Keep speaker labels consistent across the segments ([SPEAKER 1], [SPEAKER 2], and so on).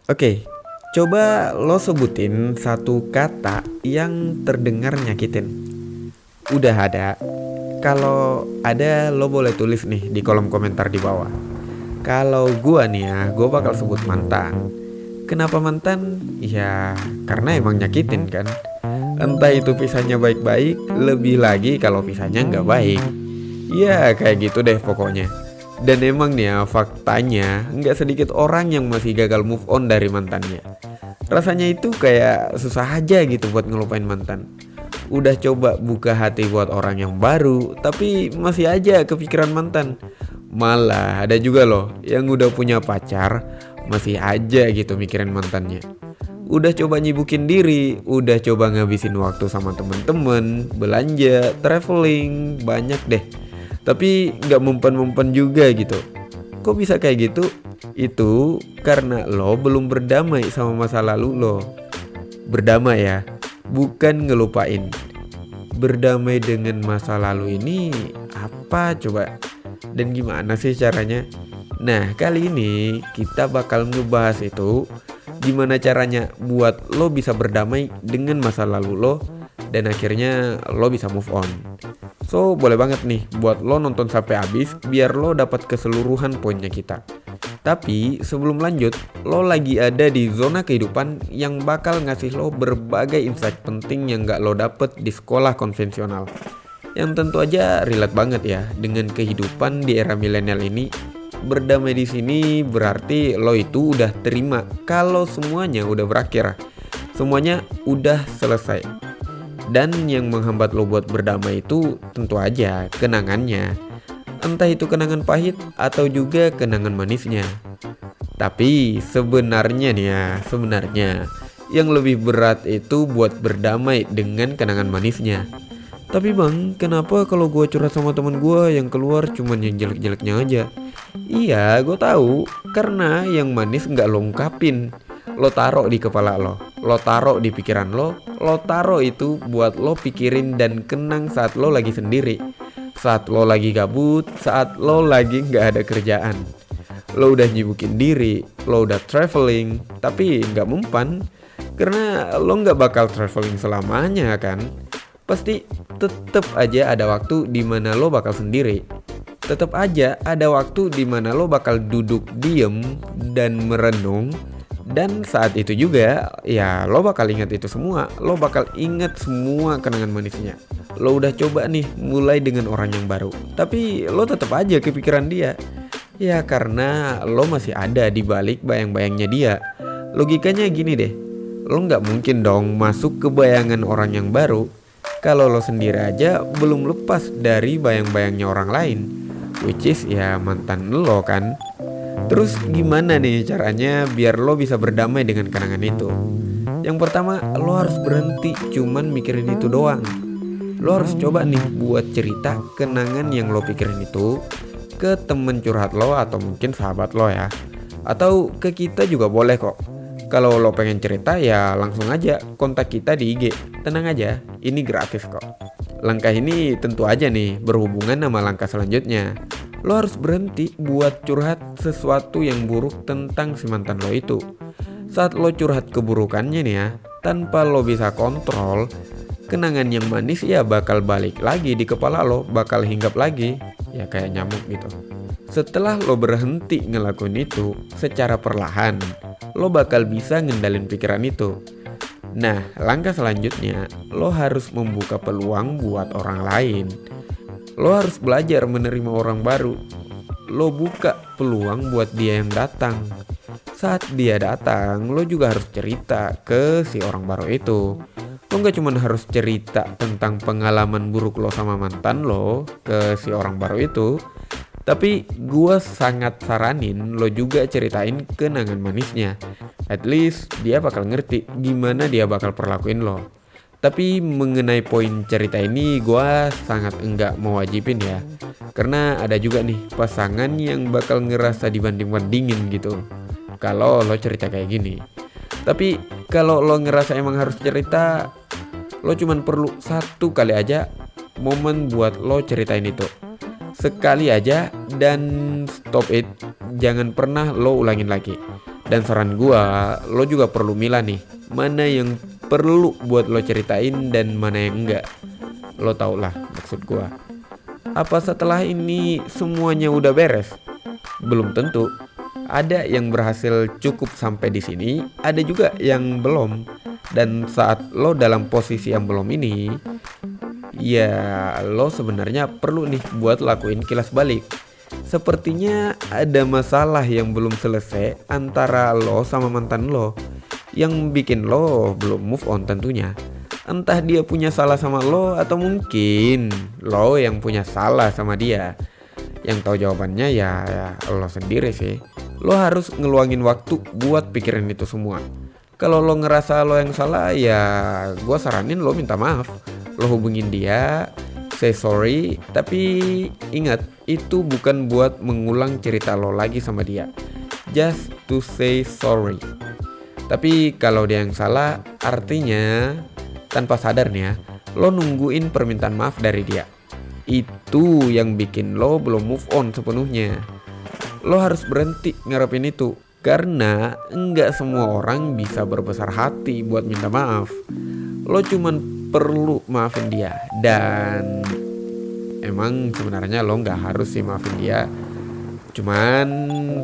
[SPEAKER 1] Oke, coba lo sebutin satu kata yang terdengar nyakitin. Udah ada? Kalau ada, lo boleh tulis nih di kolom komentar di bawah. Kalau gua nih ya, gua bakal sebut mantan. Kenapa mantan? Ya, karena emang nyakitin kan. Entah itu pisahnya baik-baik, lebih lagi kalau pisahnya nggak baik. Ya kayak gitu deh pokoknya. Dan emang nih ya faktanya nggak sedikit orang yang masih gagal move on dari mantannya. Rasanya itu kayak susah aja gitu buat ngelupain mantan. Udah coba buka hati buat orang yang baru, tapi masih aja kepikiran mantan. Malah ada juga loh yang udah punya pacar, masih aja gitu mikirin mantannya. Udah coba nyibukin diri, udah coba ngabisin waktu sama temen-temen, belanja, traveling, banyak deh. Tapi nggak mempan-mempan juga gitu. Kok bisa kayak gitu? Itu karena lo belum berdamai sama masa lalu lo. Berdamai ya, bukan ngelupain. Berdamai dengan masa lalu ini apa coba? Dan gimana sih caranya? Nah, kali ini kita bakal ngebahas itu gimana caranya buat lo bisa berdamai dengan masa lalu lo dan akhirnya lo bisa move on. So, boleh banget nih buat lo nonton sampai habis biar lo dapat keseluruhan poinnya kita. Tapi sebelum lanjut, lo lagi ada di zona kehidupan yang bakal ngasih lo berbagai insight penting yang gak lo dapet di sekolah konvensional. Yang tentu aja relate banget ya dengan kehidupan di era milenial ini. Berdamai di sini berarti lo itu udah terima kalau semuanya udah berakhir. Semuanya udah selesai. Dan yang menghambat lo buat berdamai itu tentu aja kenangannya. Entah itu kenangan pahit atau juga kenangan manisnya. Tapi sebenarnya nih ya, sebenarnya yang lebih berat itu buat berdamai dengan kenangan manisnya. Tapi bang, kenapa kalau gue curhat sama teman gue yang keluar cuman yang jelek-jeleknya aja? Iya, gue tahu. Karena yang manis nggak lo ungkapin. Lo taruh di kepala lo taruh di pikiran lo taruh itu buat lo pikirin dan kenang saat lo lagi sendiri, saat lo lagi gabut, saat lo lagi nggak ada kerjaan. Lo udah nyibukin diri, lo udah traveling, tapi nggak mempan, karena lo nggak bakal traveling selamanya kan. Pasti tetep aja ada waktu dimana lo bakal sendiri. Tetep aja ada waktu dimana lo bakal duduk diem dan merenung. Dan saat itu juga ya lo bakal ingat itu semua. Lo bakal ingat semua kenangan manisnya. Lo udah coba nih mulai dengan orang yang baru, tapi lo tetap aja kepikiran dia. Ya karena lo masih ada di balik bayang-bayangnya dia. Logikanya gini deh, lo gak mungkin dong masuk ke bayangan orang yang baru kalau lo sendiri aja belum lepas dari bayang-bayangnya orang lain, which is ya mantan lo kan. Terus gimana nih caranya biar lo bisa berdamai dengan kenangan itu? Yang pertama, lo harus berhenti cuman mikirin itu doang. Lo harus coba nih buat cerita kenangan yang lo pikirin itu ke temen curhat lo atau mungkin sahabat lo ya. Atau ke kita juga boleh kok. Kalau lo pengen cerita ya langsung aja kontak kita di IG. Tenang aja, ini gratis kok. Langkah ini tentu aja nih berhubungan sama langkah selanjutnya. Lo harus berhenti buat curhat sesuatu yang buruk tentang si mantan lo itu. Saat lo curhat keburukannya nih ya, tanpa lo bisa kontrol, kenangan yang manis ya bakal balik lagi di kepala lo, bakal hinggap lagi, ya kayak nyamuk gitu. Setelah lo berhenti ngelakuin itu secara perlahan, lo bakal bisa ngendalin pikiran itu. Nah, langkah selanjutnya, lo harus membuka peluang buat orang lain. Lo harus belajar menerima orang baru. Lo buka peluang buat dia yang datang. Saat dia datang, lo juga harus cerita ke si orang baru itu. Lo gak cuma harus cerita tentang pengalaman buruk lo sama mantan lo ke si orang baru itu, tapi gue sangat saranin lo juga ceritain kenangan manisnya. At least dia bakal ngerti gimana dia bakal perlakuin lo. Tapi mengenai poin cerita ini gue sangat enggak mewajibin ya. Karena ada juga nih pasangan yang bakal ngerasa dibanding-bandingin gitu kalau lo cerita kayak gini. Tapi kalau lo ngerasa emang harus cerita, lo cuman perlu satu kali aja momen buat lo ceritain itu. Sekali aja dan stop it. Jangan pernah lo ulangin lagi. Dan saran gua, lo juga perlu milah nih, mana yang perlu buat lo ceritain dan mana yang enggak. Lo tau lah maksud gua. Apa setelah ini semuanya udah beres? Belum tentu. Ada yang berhasil cukup sampai di sini, ada juga yang belum. Dan saat lo dalam posisi yang belum ini, ya lo sebenarnya perlu nih buat lakuin kilas balik. Sepertinya ada masalah yang belum selesai antara lo sama mantan lo, yang bikin lo belum move on tentunya. Entah dia punya salah sama lo atau mungkin lo yang punya salah sama dia. Yang tahu jawabannya ya lo sendiri sih. Lo harus ngeluangin waktu buat pikirin itu semua. Kalau lo ngerasa lo yang salah, ya gue saranin lo minta maaf. Lo hubungin dia, say sorry, tapi ingat itu bukan buat mengulang cerita lo lagi sama dia. Just to say sorry. Tapi kalau dia yang salah, artinya tanpa sadar nih ya, lo nungguin permintaan maaf dari dia. Itu yang bikin lo belum move on sepenuhnya. Lo harus berhenti ngarepin itu, karena enggak semua orang bisa berbesar hati buat minta maaf. Lo cuman perlu maafin dia. Dan emang sebenarnya lo nggak harus sih maafin dia. Cuman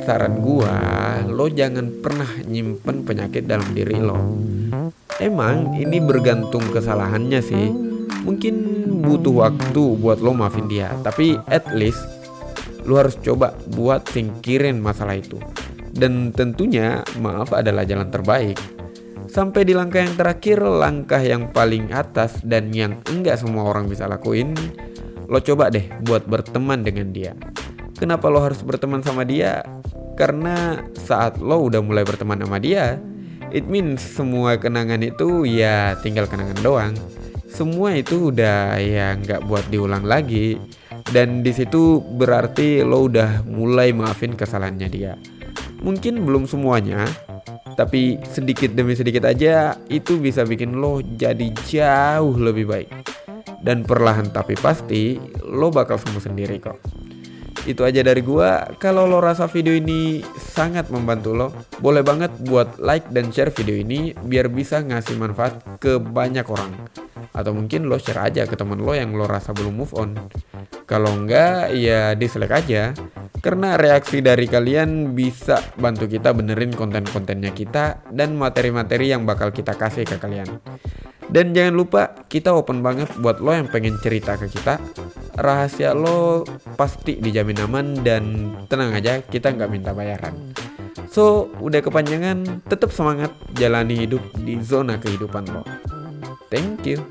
[SPEAKER 1] saran gua, lo jangan pernah nyimpen penyakit dalam diri lo. Emang ini bergantung kesalahannya sih. Mungkin butuh waktu buat lo maafin dia, tapi at least lo harus coba buat singkirin masalah itu. Dan tentunya maaf adalah jalan terbaik. Sampai di langkah yang terakhir, langkah yang paling atas dan yang enggak semua orang bisa lakuin, lo coba deh buat berteman dengan dia. Kenapa lo harus berteman sama dia? Karena saat lo udah mulai berteman sama dia, it means semua kenangan itu ya tinggal kenangan doang. Semua itu udah ya nggak buat diulang lagi. Dan di situ berarti lo udah mulai maafin kesalahannya dia. Mungkin belum semuanya, tapi sedikit demi sedikit aja itu bisa bikin lo jadi jauh lebih baik. Dan perlahan tapi pasti lo bakal sembuh sendiri kok. Itu aja dari gua. Kalau lo rasa video ini sangat membantu lo, boleh banget buat like dan share video ini biar bisa ngasih manfaat ke banyak orang. Atau mungkin lo share aja ke temen lo yang lo rasa belum move on. Kalau enggak ya dislike aja. Karena reaksi dari kalian bisa bantu kita benerin konten-kontennya kita dan materi-materi yang bakal kita kasih ke kalian. Dan jangan lupa kita open banget buat lo yang pengen cerita ke kita. Rahasia lo pasti dijamin aman dan tenang aja, kita nggak minta bayaran. So udah kepanjangan, tetap semangat jalani hidup di zona kehidupan lo. Thank you.